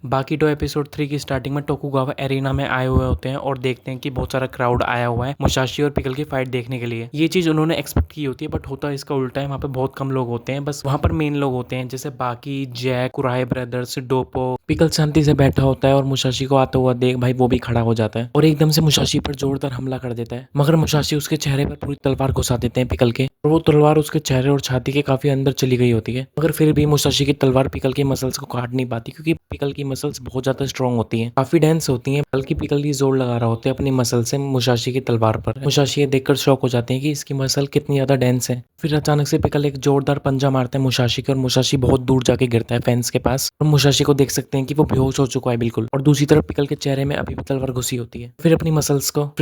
बाकी तो एपिसोड 3 की स्टार्टिंग में टोकुगावा एरिना में आए हुए होते हैं और देखते हैं कि बहुत सारा क्राउड आया हुआ है मुसाशी और पिकल की फाइट देखने के लिए। ये चीज उन्होंने एक्सपेक्ट की होती है, बट होता है इसका उल्टा है। वहाँ पे बहुत कम लोग होते हैं, बस वहाँ पर मेन लोग होते हैं जैसे बाकी जैक, कुराई ब्रदर्स, डोपो। पिकल शांति से बैठा होता है और मुसाशी को आता हुआ देख भाई वो भी खड़ा हो जाता है और एकदम से मुसाशी पर जोरदार हमला कर देता है, मगर मुसाशी उसके चेहरे पर पूरी तलवार घुसा देते हैं पिकल के, और वो तलवार उसके चेहरे और छाती के काफी अंदर चली गई होती है। मगर फिर भी मुसाशी की तलवार पिकल के मसल्स को काट नहीं पाती, क्योंकि पिकल की मसल्स बहुत ज्यादा स्ट्रॉन्ग होती हैं, काफी डेंस होती हैं। बल्कि पिकल की जोर लगा रहा होता है अपनी मसल से मुसाशी की तलवार पर। मुसाशी ये देखकर शॉक हो जाते हैं कि इसकी मसल कितनी ज्यादा डेंस है। फिर अचानक से पिकल एक जोरदार पंजा मारता है मुसाशी के, और मुसाशी बहुत दूर जाके गिरता है फेंस के पास, और मुसाशी को देख सकते हैं कि वो बेहोश हो चुका है बिल्कुल। और दूसरी तरफ पिकल के चेहरे में अभी भी तलवार घुसी होती है। फिर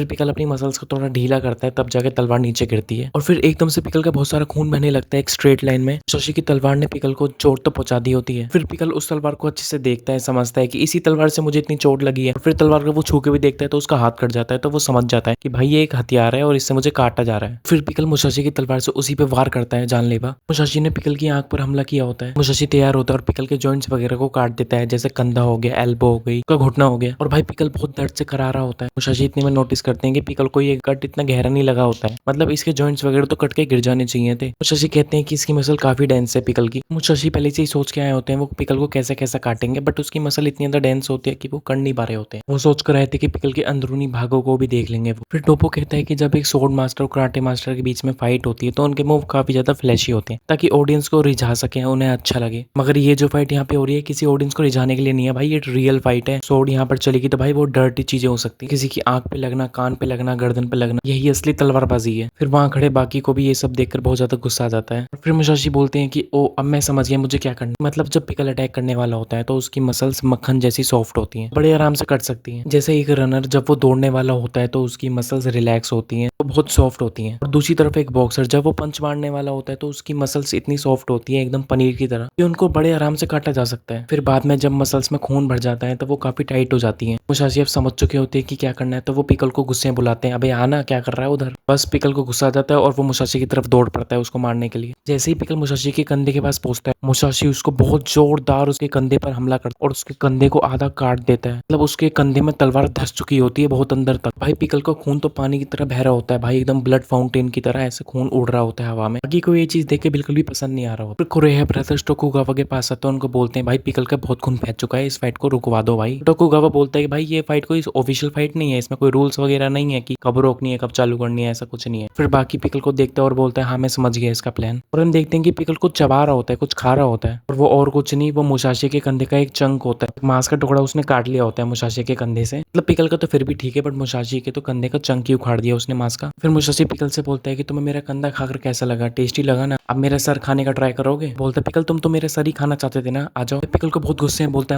पिकल अपनी मसल्स को थोड़ा ढीला करता है, तब जाके तलवार नीचे गिरती है, और फिर एकदम से पिकल का बहुत सारा खून बहने लगता है एक स्ट्रेट लाइन में। मुसाशी की तलवार ने पिकल को चोट तो पहुंचा दी होती है। फिर पिकल उस तलवार को अच्छे से देखता है, समझता है कि इसी तलवार से मुझे इतनी चोट लगी है। फिर तलवार को वो छू के भी देखता है तो उसका हाथ कट जाता है, तो वो समझ जाता है कि भाई ये एक हथियार है और इससे मुझे काटा जा रहा है। फिर पिकल मुसाशी की तलवार से उसी पे वार करता है जानलेवा। मुसाशी ने पिकल की आंख पर हमला किया होता है। मुसाशी तैयार होता है और पिकल के जॉइंट्स वगैरह को काट देता है, जैसे कंधा हो गया, एल्बो हो गई, उसका घुटना हो गया, और भाई पिकल बहुत दर्द से करारा होता है। मुसाशी इतने में नोटिस करते हैं कि पिकल को ये कट इतना गहरा नहीं लगा होता है, मतलब इसके जॉइंट्स वगैरह तो कट के गिर जाने चाहिए थे। मुसाशी कहते हैं कि इसकी मसल काफी डेंस है पिकल की। मुसाशी पहले से ही सोच के आए होते हैं वो पिकल को कैसे कैसे काटेंगे, बट उसकी मसल इतनी ज्यादा डेंस होती है कि वो कर नहीं पा रहे होते हैं। वो सोच कर आए थे कि पिकल के अंदरूनी भागों को भी देख लेंगे वो। फिर टोपो कहता है कि जब एक सोर्ड मास्टर और कराटे मास्टर के बीच में फाइट होती है तो उनके मूव काफी ज्यादा फ्लैशी होते हैं, ताकि ऑडियंस को रिझा सके, उन्हें अच्छा लगे। मगर ये जो फाइट यहाँ पे हो रही है किसी ऑडियंस को रिझाने के लिए नहीं है भाई, ये रियल फाइट है। सोर्ड यहाँ पर चलेगी तो भाई वो डर्टी चीजें हो सकती है, किसी की आंख पे लगना, कान पे लगना, गर्दन पे लगना, यही असली तलवारबाजी है। फिर वहां खड़े बाकी को भी ये सब देखकर बहुत ज्यादा गुस्सा आ जाता है। और फिर मुसाशी बोलते हैं कि ओ अब मैं समझ गया मुझे क्या करना। मतलब जब पिकल अटैक करने वाला होता है तो उसकी मसल्स मक्खन जैसी सॉफ्ट होती हैं, बड़े आराम से कट सकती हैं। जैसे एक रनर जब वो दौड़ने वाला होता है तो उसकी मसल्स रिलैक्स होती हैं, तो बहुत सॉफ्ट होती हैं। और दूसरी तरफ एक बॉक्सर जब वो पंच मारने वाला होता है तो उसकी मसल्स इतनी सॉफ्ट होती हैं एकदम पनीर की तरह कि उनको बड़े आराम से काटा जा सकता है। फिर बाद में जब मसल्स में खून भर जाता है तो वो काफी टाइट हो जाती हैं। मुसाशी अब समझ चुके होते हैं कि क्या करना है, तो वो पिकल को गुस्से में बुलाते हैं, अबे आना, क्या कर रहा है उधर। बस पिकल को गुस्सा आ जाता है और वो मुसाशी की तरफ दौड़ पड़ता है उसको मारने के लिए। जैसे ही पिकल मुसाशी के कंधे के पास पहुंचता है, मुसाशी उसको बहुत जोरदार उसके कंधे पर हमला करता है और उसके कंधे को आधा काट देता है। मतलब उसके कंधे में तलवार धस चुकी होती है बहुत अंदर तक। भाई पिकल का खून तो पानी की तरह बह रहा होता है भाई, एकदम ब्लड फाउंटेन की तरह ऐसे खून उड़ रहा होता है हवा में। बाकी को ये चीज देख के बिल्कुल भी पसंद नहीं आ रहा होता। कुरेहा ब्रदर्स टोकुगावा के पास आते हैं, उनको बोलते हैं भाई पिकल का बहुत खून बह चुका है, इस फाइट को रुकवा दो भाई। टोकुगावा बोलता है कि भाई ये फाइट कोई ऑफिशियल फाइट नहीं है, इसमें कोई रूल्स वगैरह नहीं है कि कब रोकनी है कब चालू करनी है, ऐसा कुछ नहीं है। फिर बाकी पिकल को देखता है और बोलता है हाँ मैं समझ गया इसका प्लान। और हम देखते हैं कि पिकल कुछ चबा रहा होता है, कुछ खा रहा होता है, और वो और कुछ नहीं, वो मुसाशी के कंधे का एक चंक होता है, मांस का टुकड़ा उसने काट लिया होता है मुसाशी के कंधे से। मतलब पिकल का तो फिर भी ठीक है, बट मुसाशी के तो कंधे का चंक ही उखाड़ दिया उसने मांस का। फिर मुसाशी पिकल से बोलता है कि तुम्हें मेरा कंधा खाकर कैसा लगा, टेस्टी लगा ना, अब मेरा सर खाने का ट्राई करोगे। बोलता है पिकल तुम तो मेरे सर ही खाना चाहते थे ना, आ जाओ। पिकल को बहुत गुस्से में बोलता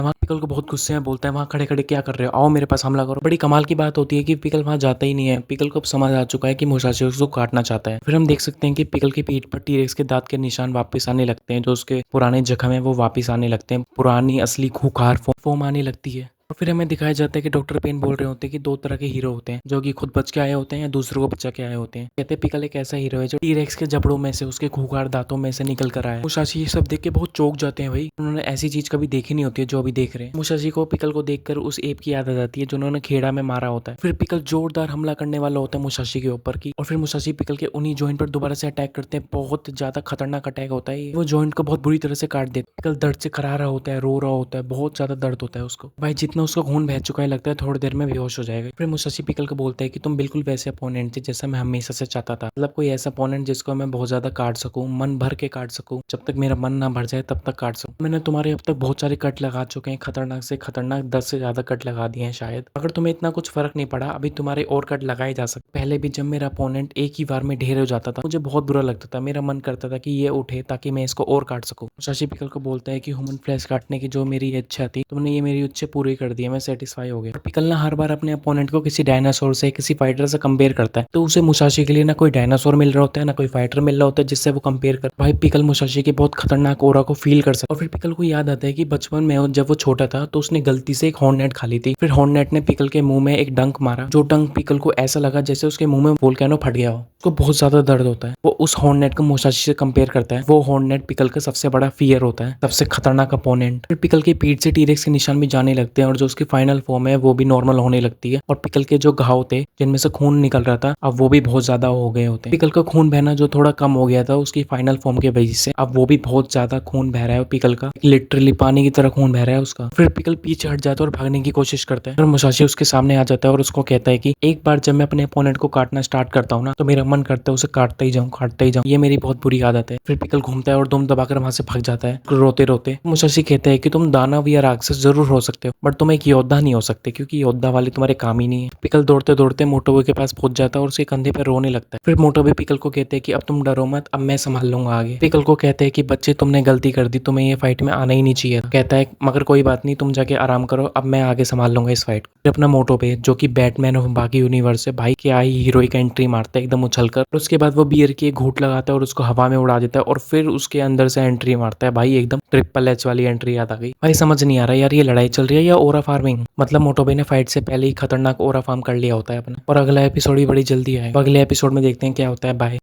है वहाँ खड़े खड़े क्या कर रहे हो, आओ मेरे पास हमला करो। बड़ी कमाल की बात होती है कि पिकल वहां जाता ही नहीं है, पिकल को समझ आ चुका है कि मुसाशी उसको काटना चाहता है। फिर हम देख सकते हैं कि पिकल की पीठ पर टीरेक्स के दांत के निशान वापस आने लगते हैं, जो उसके पुराने जख्म है वो वापस आने लगते हैं, पुरानी असली खूंखार फॉर्म आने लगती है। और फिर हमें दिखाया जाता है कि डॉक्टर पेन बोल रहे होते हैं कि दो तरह के हीरो होते हैं, जो कि खुद बच के आए होते हैं या दूसरों को बचा के आए होते हैं। कहते हैं पिकल एक ऐसा हीरो है जो टीरेक्स के जबड़ों में से, उसके खूंखार दांतों में से निकल कर आया है। मुसाशी ये सब देख के बहुत चौंक जाते हैं भाई, उन्होंने ऐसी चीज कभी देखी नहीं होती है जो अभी देख रहे हैं। मुसाशी को पिकल को देखकर उस एप की याद आ जाती है जो उन्होंने खेड़ा में मारा होता है। फिर पिकल जोरदार हमला करने वाला होता है मुसाशी के ऊपर की, और फिर मुसाशी पिकल के उन्हीं जॉइंट पर दोबारा से अटैक करते हैं। बहुत ज्यादा खतरनाक अटैक होता है, वो जॉइंट को बहुत बुरी तरह से काट देते। पिकल दर्द से करा रहा होता है, रो रहा होता है, बहुत ज्यादा दर्द होता है उसको भाई, जितना उसका खून बह चुका है लगता है थोड़ी देर में बेहोश हो जाएगा। फिर मुसाशी पिकल को बोलता है कि तुम बिल्कुल वैसे अपोनेंट थे जैसा मैं हमेशा से चाहता था, मतलब कोई ऐसा अपोनेंट जिसको मैं बहुत ज्यादा काट सकूं, मन भर के काट सकूं, जब तक मेरा मन ना भर जाए तब तक काट सकूं। मैंने तुम्हारे अब तक बहुत सारे कट लगा चुके हैं, खतरनाक से खतरनाक 10 से ज्यादा कट लगा दिए हैं शायद। अगर तुम्हें इतना कुछ फर्क नहीं पड़ा, अभी तुम्हारे और कट लगाए जा सकते। पहले भी जब मेरा अपोनेंट एक ही बार में ढेर हो जाता था मुझे बहुत बुरा लगता था, मेरा मन करता था कि ये उठे ताकि मैं इसको और काट सकूं। मुसाशी पिकल को बोलता है कि ह्यूमन फ्लैश काटने की जो मेरी इच्छा थी तुमने ये मेरी इच्छा पूरी कर कर दिया, मैं सेटिस्फाई हो गया। पिकल ना हर बार अपने अपोनेंट को किसी डायनासोर से, किसी फाइटर से कंपेयर करता है, तो उसे मुसाशी के लिए ना कोई डायनासोर मिल रहा होता है, ना कोई फाइटर मिल रहा होता है जिससे वो कंपेयर कर। भाई पिकल मुसाशी के बहुत खतरनाक ओरा को फील कर सकता है। और फिर पिकल को याद आता है कि बचपन में जब वो छोटा था तो उसने गलती से एक हॉर्नेट खा ली थी। फिर हॉर्नेट ने पिकल के मुंह में एक डंक मारा, जो डंक पिकल को ऐसा लगा जैसे उसके मुंह में वोल्केनो फट गया हो। उसको बहुत ज्यादा दर्द होता है। वो उस हॉर्नेट को मुसाशी से कंपेयर करता है। वो हॉर्नेट पिकल का सबसे बड़ा फियर होता है, सबसे खतरनाक अपोनेंट। फिर पिकल की पीठ से टीरेक्स के निशान भी जाने लगते हैं और जो उसकी फाइनल फॉर्म है वो भी नॉर्मल होने लगती है। और पिकल के जो घाव थे जिनमें से खून निकल रहा था, अब वो भी बहुत ज्यादा हो गए होते हैं। पिकल का खून बहना जो थोड़ा कम हो गया था उसकी फाइनल फॉर्म के वजह से, अब वो भी बहुत ज्यादा खून बह रहा है पिकल का, लिटरली पानी की तरह खून बह रहा है उसका। फिर पिकल पीछे हट जाता है और भागने की कोशिश करता है। फिर मुसाशी उसके सामने आ जाता है और उसको कहता है कि एक बार जब मैं अपने अपोनेंट को काटना स्टार्ट करता हूँ ना, तो मेरा मन करता है उसे काटता ही जाऊँ, काटता ही जाऊँ। ये मेरी बहुत बुरी आदत है। फिर पिकल घूमता है और दुम दबाकर वहां से भाग जाता है रोते रोते। मुसाशी कहता है कि तुम दानव या राक्षस जरूर हो सकते हो, बट तुम एक योद्धा नहीं हो सकते, क्योंकि योद्धा वाले तुम्हारे काम ही नहीं है। पिकल दौड़ते दौड़ते मोटोबे के पास पहुंच जाता है और उसके कंधे पर रोने लगता है। फिर मोटोबे पिकल को कहते हैं कि अब तुम डरो मत, अब मैं संभाल लूंगा आगे। पिकल को कहते हैं कि बच्चे तुमने गलती कर दी, तुम्हें ये फाइट में आना ही नहीं चाहिए। कहता है मगर कोई बात नहीं, तुम जाके आराम करो, अब मैं आगे संभाल लूंगा इस फाइट को। अपना मोटोबे जो कि बैटमैन ऑफ बाकी यूनिवर्स है, भाई क्या ही हीरोइक एंट्री मारता है एकदम उछलकर। और उसके बाद वो बियर की एक घूंट लगाता है और उसको हवा में उड़ा देता है और फिर उसके अंदर से एंट्री मारता है। भाई एकदम ट्रिपल एच वाली एंट्री याद आ गई। भाई समझ नहीं आ रहा यार, ये लड़ाई चल रही है या ओरा फार्मिंग। मतलब मोटोबे ने फाइट से पहले ही खतरनाक ओरा फार्म कर लिया होता है अपना। और अगला एपिसोड भी बड़ी जल्दी है, अगले एपिसोड में देखते हैं क्या होता है। बाय।